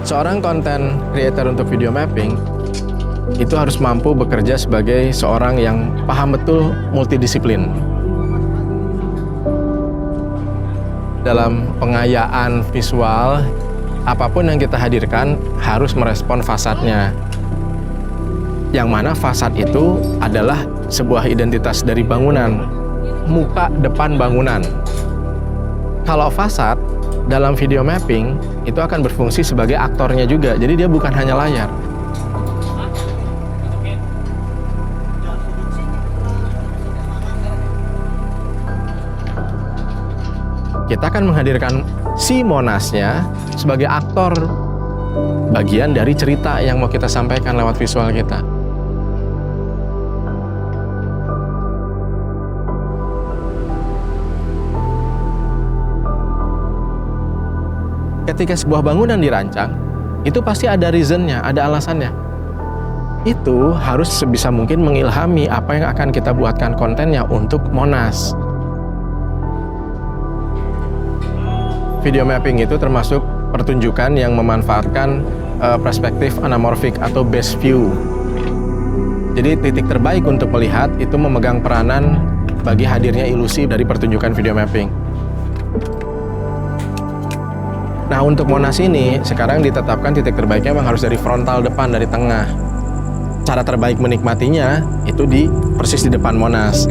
Seorang konten creator untuk video mapping itu harus mampu bekerja sebagai seorang yang paham betul multidisiplin. Dalam pengayaan visual, apapun yang kita hadirkan harus merespon fasadnya. Yang mana fasad itu adalah sebuah identitas dari bangunan, muka depan bangunan. Kalau fasad dalam video mapping itu akan berfungsi sebagai aktornya juga, jadi dia bukan hanya layar. Kita akan menghadirkan si Monasnya sebagai aktor, bagian dari cerita yang mau kita sampaikan lewat visual kita. Ketika sebuah bangunan dirancang, itu pasti ada reasonnya, ada alasannya. Itu harus sebisa mungkin mengilhami apa yang akan kita buatkan kontennya untuk Monas. Video mapping itu termasuk pertunjukan yang memanfaatkan perspektif anamorfik atau best view. Jadi titik terbaik untuk melihat itu memegang peranan bagi hadirnya ilusi dari pertunjukan video mapping. Nah, untuk Monas ini sekarang ditetapkan titik terbaiknya memang harus dari frontal depan, dari tengah. Cara terbaik menikmatinya itu persis di depan Monas.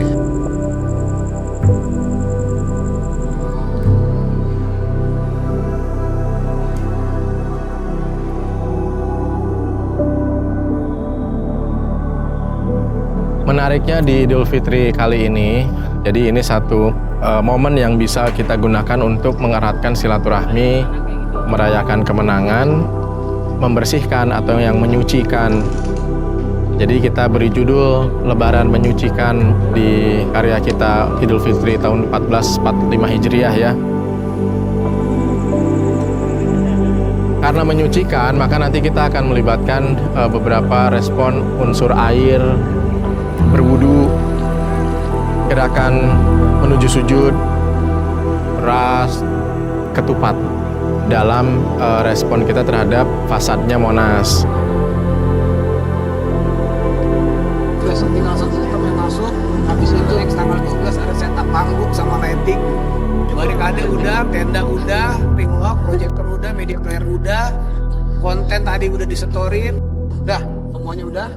Menariknya di Idul Fitri kali ini, jadi ini satu momen yang bisa kita gunakan untuk mengeratkan silaturahmi, merayakan kemenangan, membersihkan atau yang menyucikan. Jadi kita beri judul Lebaran Menyucikan di karya kita Idul Fitri tahun 1445 Hijriah ya. Karena menyucikan, maka nanti kita akan melibatkan beberapa respon unsur air, berwudu, gerakan menuju sujud, beras, ketupat dalam respon kita terhadap fasadnya Monas. Terus tinggal satu sistem yang masuk, habis itu X tanggal 12 ada setup panggung sama lighting. Barikade udah, tenda udah, ring lock, projector udah, media player udah, konten tadi udah disetorin, udah, semuanya udah.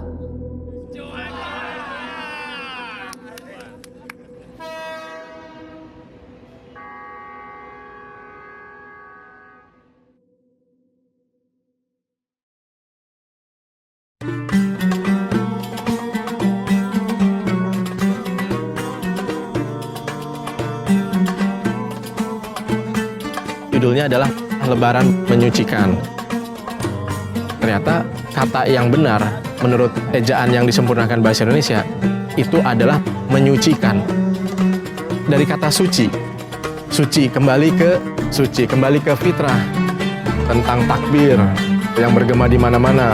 Judulnya adalah Lebaran Menyucikan. Ternyata kata yang benar menurut ejaan yang disempurnakan bahasa Indonesia itu adalah menyucikan. Dari kata suci. Suci kembali ke fitrah. Tentang takbir yang bergema di mana-mana.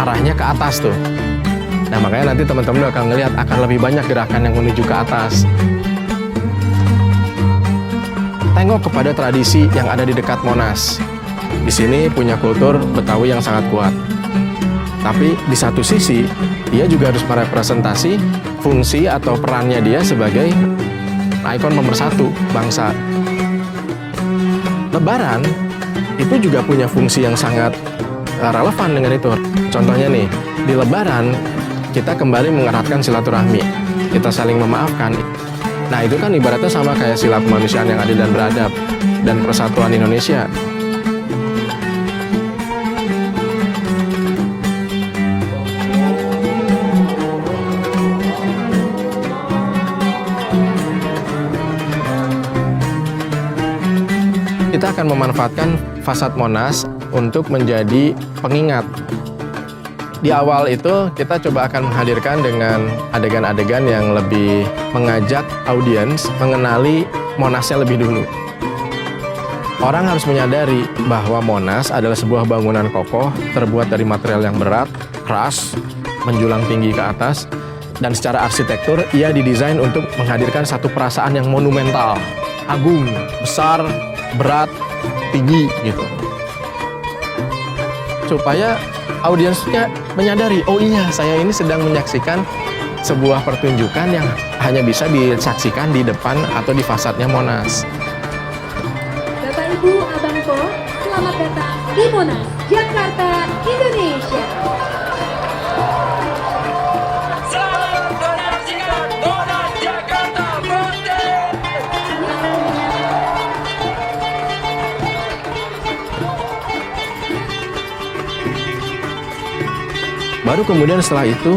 Arahnya ke atas tuh. Nah, makanya nanti teman-teman akan ngelihat akan lebih banyak gerakan yang menuju ke atas. Tengok kepada tradisi yang ada di dekat Monas. Di sini punya kultur Betawi yang sangat kuat. Tapi di satu sisi, dia juga harus merepresentasi fungsi atau perannya dia sebagai ikon pemersatu bangsa. Lebaran itu juga punya fungsi yang sangat relevan dengan itu. Contohnya nih, di Lebaran kita kembali mengeratkan silaturahmi. Kita saling memaafkan. Nah, itu kan ibaratnya sama kayak sila kemanusiaan yang adil dan beradab dan persatuan Indonesia. Kita akan memanfaatkan fasad Monas untuk menjadi pengingat. Di awal itu kita coba akan menghadirkan dengan adegan-adegan yang lebih mengajak audiens mengenali Monasnya lebih dulu. Orang harus menyadari bahwa Monas adalah sebuah bangunan kokoh terbuat dari material yang berat, keras, menjulang tinggi ke atas, dan secara arsitektur ia didesain untuk menghadirkan satu perasaan yang monumental, agung, besar, berat, tinggi gitu. supaya audiensnya menyadari, oh iya, saya ini sedang menyaksikan sebuah pertunjukan yang hanya bisa disaksikan di depan atau di fasadnya Monas. Bapak Ibu Abang Po, selamat datang di Monas, Jakarta, Indonesia. Selamat menyaksikan Monas Jakarta Birthday. Baru kemudian setelah itu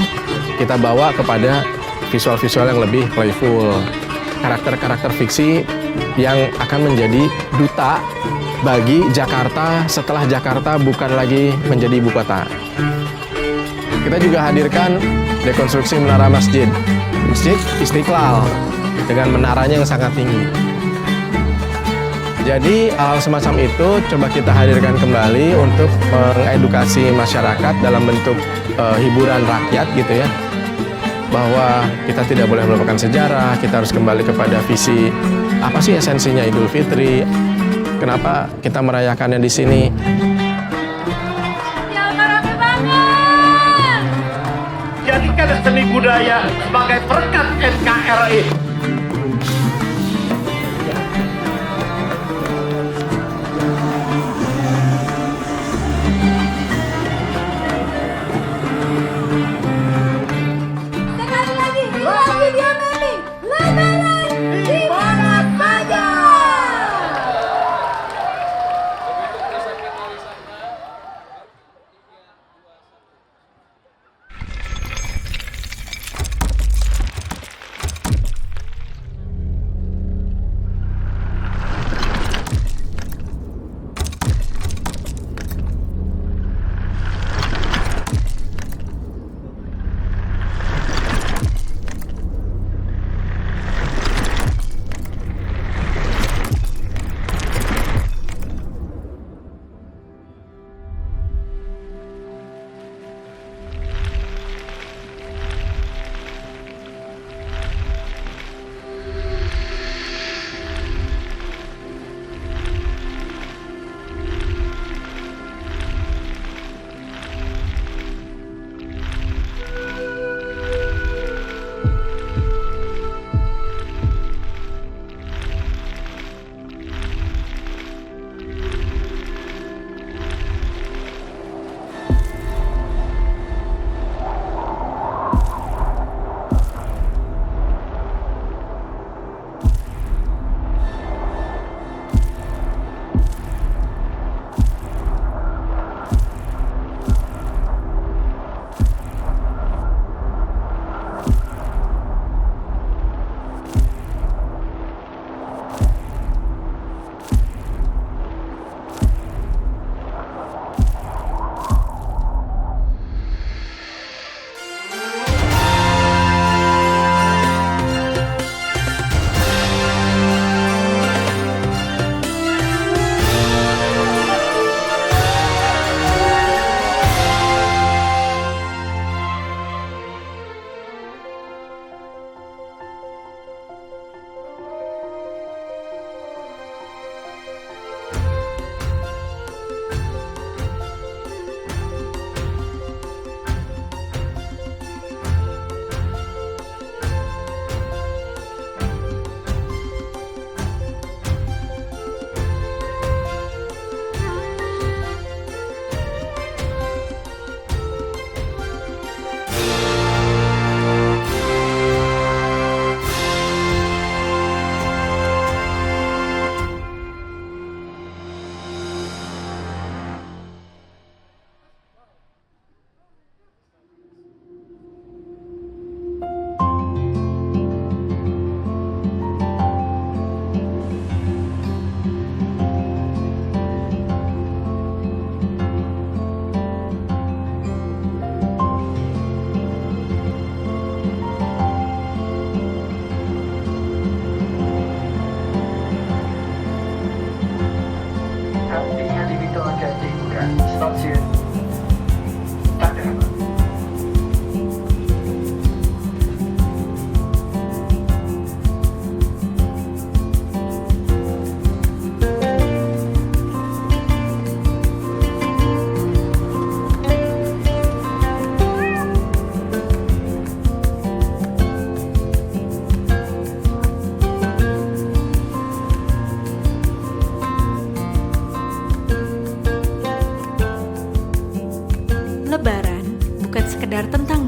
kita bawa kepada visual-visual yang lebih playful. Karakter-karakter fiksi yang akan menjadi duta bagi Jakarta setelah Jakarta bukan lagi menjadi ibu kota. Kita juga hadirkan dekonstruksi menara masjid. Masjid Istiqlal dengan menaranya yang sangat tinggi. Jadi hal semacam itu coba kita hadirkan kembali untuk mengedukasi masyarakat dalam bentuk hiburan rakyat gitu ya. Bahwa kita tidak boleh melupakan sejarah, kita harus kembali kepada visi apa sih esensinya Idul Fitri, kenapa kita merayakannya di sini. Ya, rame banget. Jadikan seni budaya sebagai perekat NKRI. Sekali lagi, dia mapping. Lebaran di mana saja.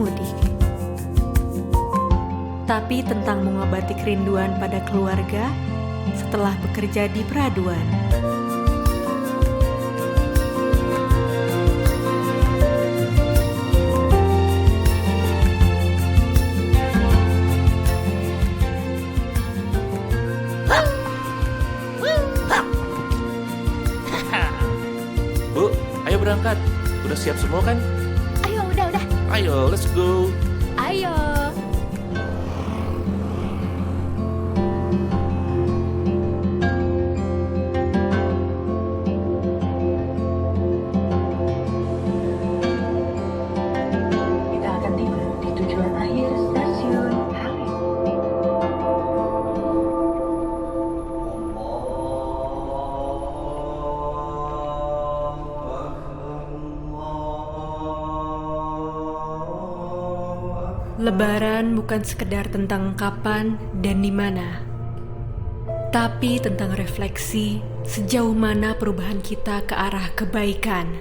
mudik. Tapi tentang mengobati kerinduan pada keluarga setelah bekerja di peraduan. Bu, ayo berangkat. Udah siap semua kan? Ayo, udah. Ayo, let's go. Ayo. Kita akan tiba di tujuan akhir stasiun Halim. Lebaran bukan sekedar tentang kapan dan di mana, tapi tentang refleksi sejauh mana perubahan kita ke arah kebaikan.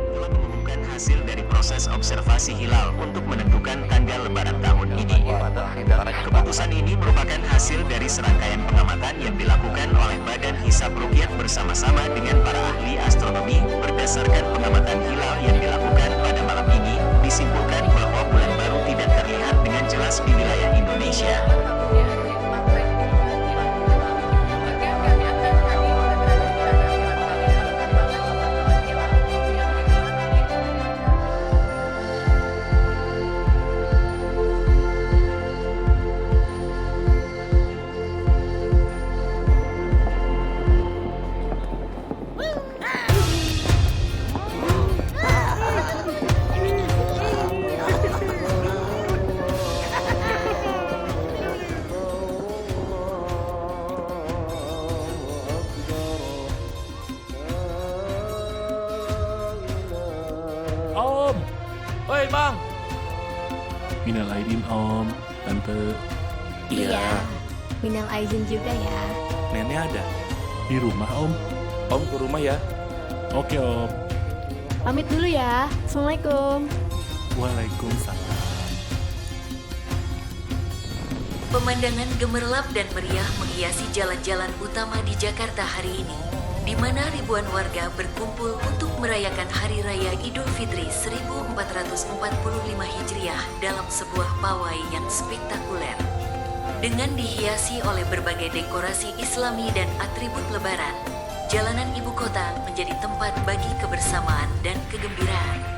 Telah mengumumkan hasil dari proses observasi hilal untuk menentukan tanggal lebaran tahun ini. Keputusan ini merupakan hasil dari serangkaian pengamatan yang dilakukan oleh Badan Hisab Ruqyah bersama-sama dengan para ahli astronomi. Berdasarkan pengamatan hilal yang dilakukan pada malam ini, disimpulkan bahwa bulan baru tidak terlihat dengan jelas di wilayah Indonesia. Om. Oi, Bang. Minal aidin Om, Tante. Iya. Minal aizin juga ya. Nenek ada. Di rumah Om. Om ke rumah ya. Oke Om. Pamit dulu ya. Assalamualaikum. Waalaikumsalam. Pemandangan gemerlap dan meriah menghiasi jalan-jalan utama di Jakarta hari ini, di mana ribuan warga berkumpul untuk merayakan Hari Raya Idul Fitri 1445 Hijriah dalam sebuah pawai yang spektakuler. Dengan dihiasi oleh berbagai dekorasi Islami dan atribut Lebaran, jalanan ibu kota menjadi tempat bagi kebersamaan dan kegembiraan.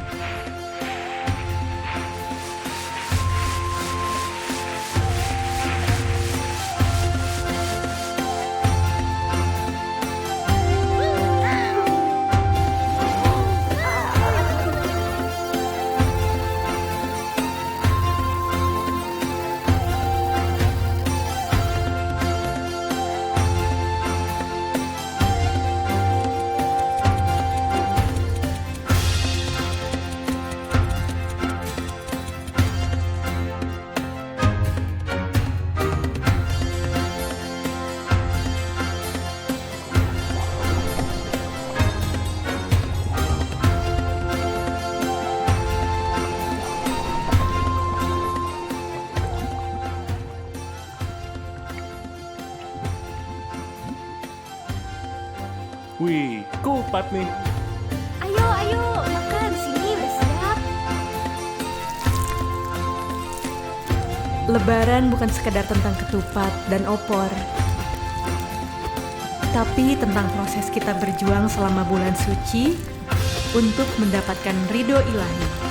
Wih, kupat nih. Ayo, makan. Sini udah siap. Lebaran bukan sekedar tentang ketupat dan opor, tapi tentang proses kita berjuang selama bulan suci untuk mendapatkan ridho ilahi.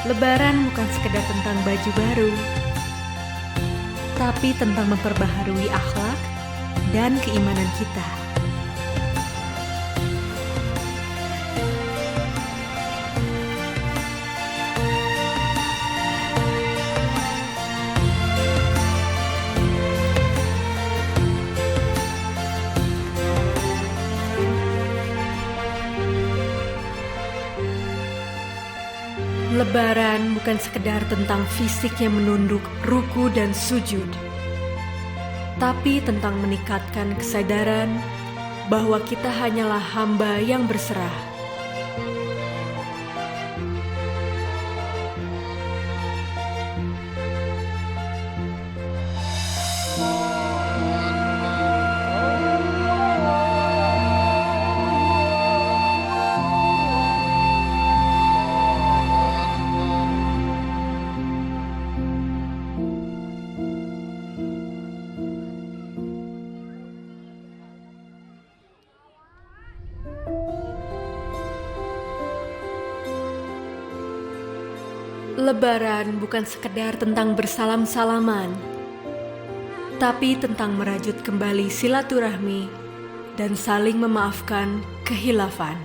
Lebaran bukan sekedar tentang baju baru, tapi tentang memperbaharui akhlak dan keimanan kita. Lebaran bukan sekedar tentang fisik yang menunduk, ruku dan sujud, tapi tentang meningkatkan kesadaran bahwa kita hanyalah hamba yang berserah. Lebaran bukan sekedar tentang bersalam-salaman, tapi tentang merajut kembali silaturahmi dan saling memaafkan khilafan.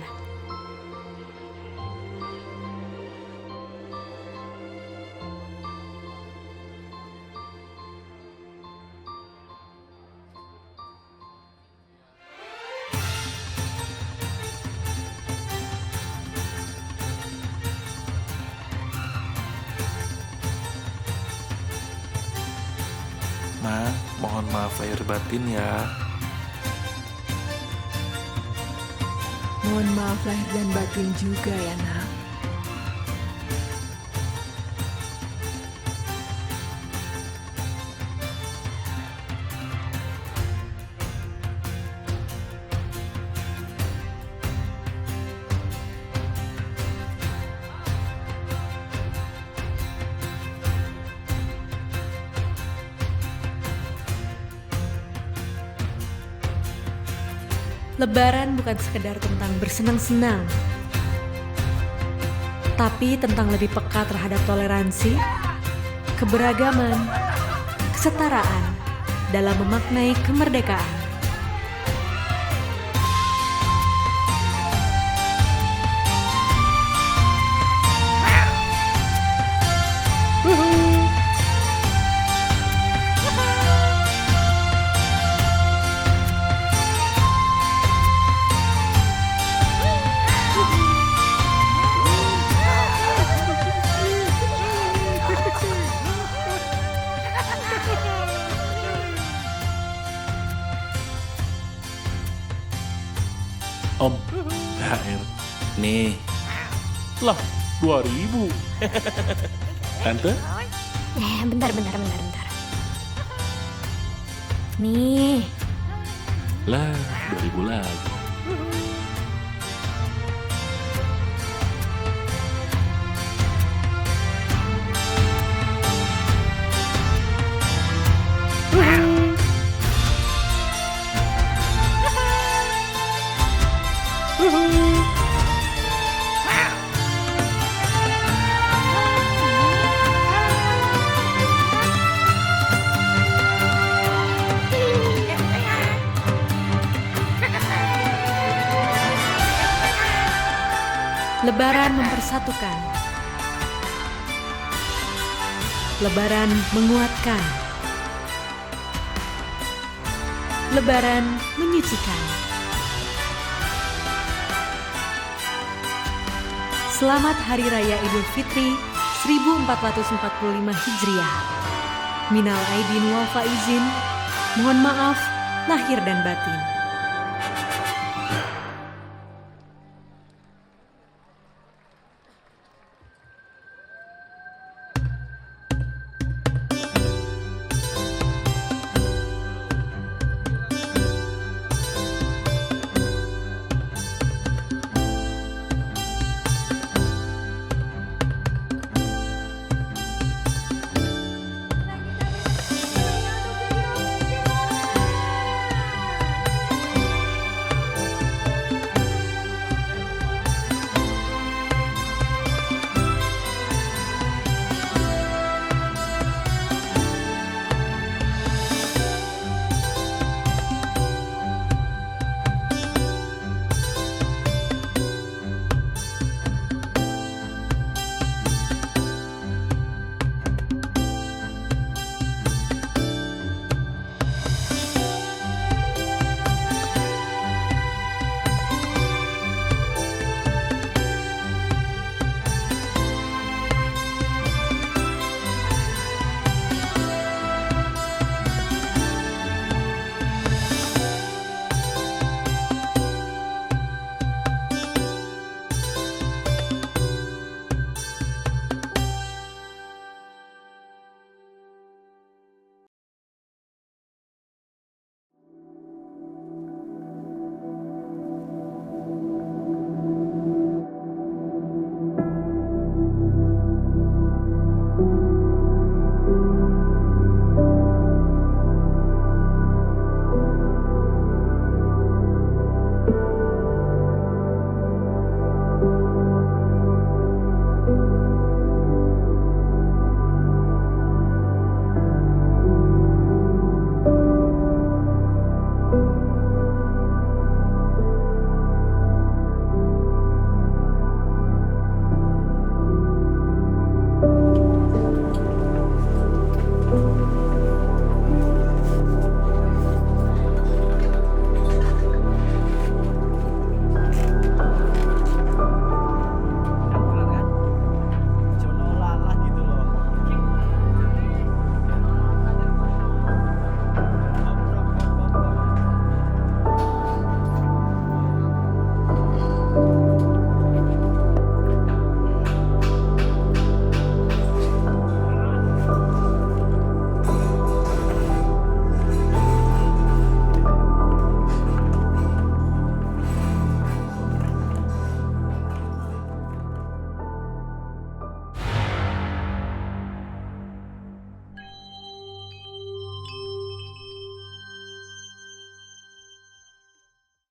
Ma, mohon maaf lahir batin ya. Mohon maaf lahir dan batin juga ya, Nak. Lebaran bukan sekedar tentang bersenang-senang, tapi tentang lebih peka terhadap toleransi, keberagaman, kesetaraan dalam memaknai kemerdekaan. Om, THR. Nih, Lah, 2000. Tante? Bentar. Nih. Lah, 2000 lagi. Lebaran mempersatukan. Lebaran menguatkan. Lebaran menyucikan. Selamat Hari Raya Idul Fitri 1445 Hijriah. Minal aidin wal faizin. Mohon maaf lahir dan batin.